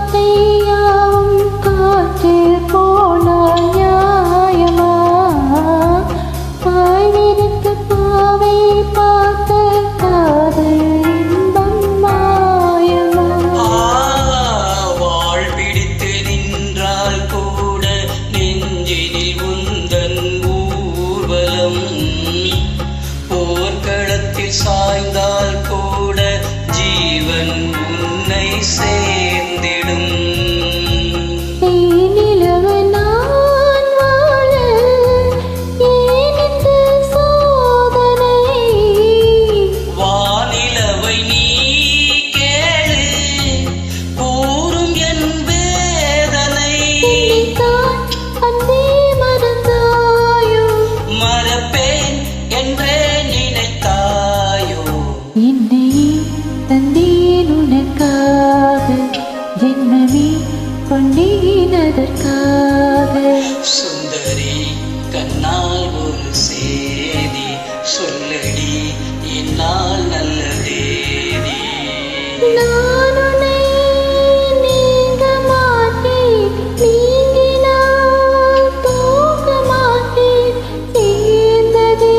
வார்த்தையாவும் காற்றில் போனால் நியாயமா? பாய்விருத்து பாவை பார்த்த காதல் இன்பம் மாயமா? வாழ் பிடித்து நின்றால் கூட நெஞ்சினில் உந்தன் ஊர்வலம், போர்க்களத்தில் சாய்ந்தால் கூட ஜீவன் உன்னை சேர்ந்திடும். நிலவு நான் வாழ ஏன் இந்த சோதனை? வானிலவை நீ கேளு, கூறும் என் வேதனை. தான் அன்பே மறந்தாயோ? மறப்பேன் என்றே நினைத்தாயோ? என்னை தந்தேன் உனக்காக, ஜென்மமே கொண்டேன் அதற்காக. சுந்தரி கண்ணால் ஒரு சேதி சொல்லடி, என்னால் நல்ல தேதி. நான் உன்னை நீங்க மாட்டேன், நீங்கினால் தூங்க மாட்டேன், சேர்ந்ததே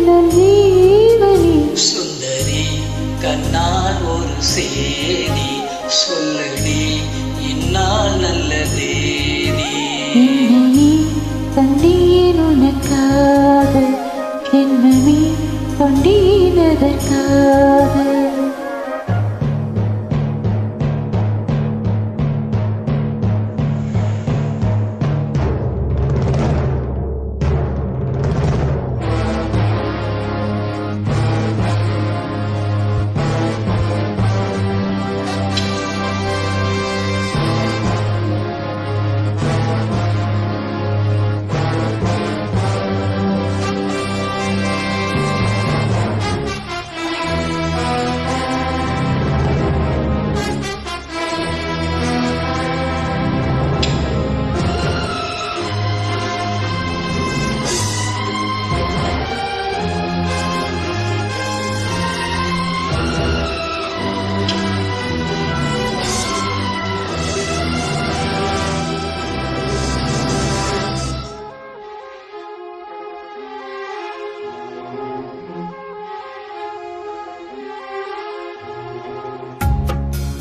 நம் ஜீவனே. சுந்தரி கண்ணால் ஒரு சேதி சொல்லடி, என்னால் நல்ல தேதி. என்னை தந்தேன் உனக்காக, ஜென்மமே கொண்டேன் அதற்காக.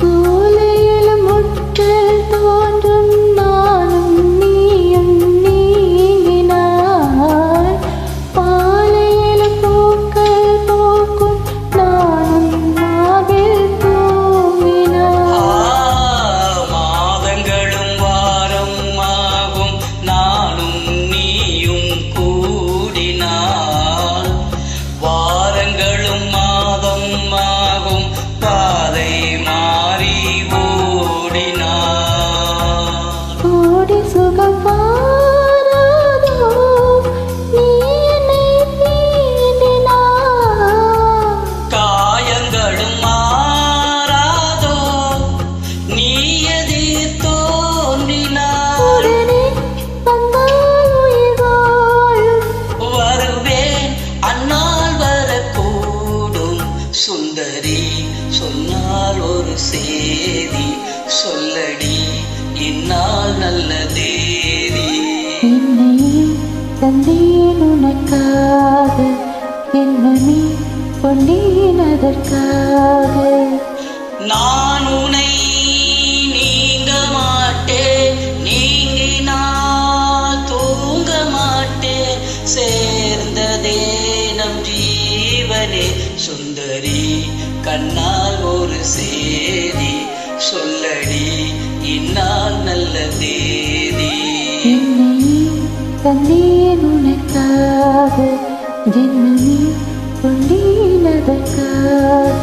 பூலையிலும் முட்கள் தோன்றும் நானும் நீயும் நீங்கினாய், பாலையிலும் பூக்கள் பூக்கும் நானும் மாவில் தூங்கினாய். மாதங்களும் வாரம் ஆகும், நானும் நீயும் கூடினால். வாரங்களும் மாதம் ஆகும், பாதை மாறி ஓடினார். கோடி சுகம் வாராதோ, நீ என்னை தீண்டினாய். காயங்களும் மாறாதோ, நீ எதிர் தோன்றினார். உடனே வந்தால் உயிர் வாழும். வருவேன் அந்நாள் வரக்கூடும். சுந்தரி சொன்னால் ஒரு சேதி சொல்லடி, இந்நாள் நல்ல தேதி. என்னை தந்தேன் உனக்காக, ஜென்மமே கொண்டேன் அதற்காக. நான் உன்னை நீங்க மாட்டேன், நீங்கினால் தூங்க மாட்டேன், சேர்ந்ததே நம் ஜீவனே. சுந்தரி கண்ணால் ஒரு சேதி சொல்லடி, இந்நாள் நல்ல தேதி. என்னை தந்தேன் உனக்காக, ஜென்மமே கொண்டேன் அதற்காக.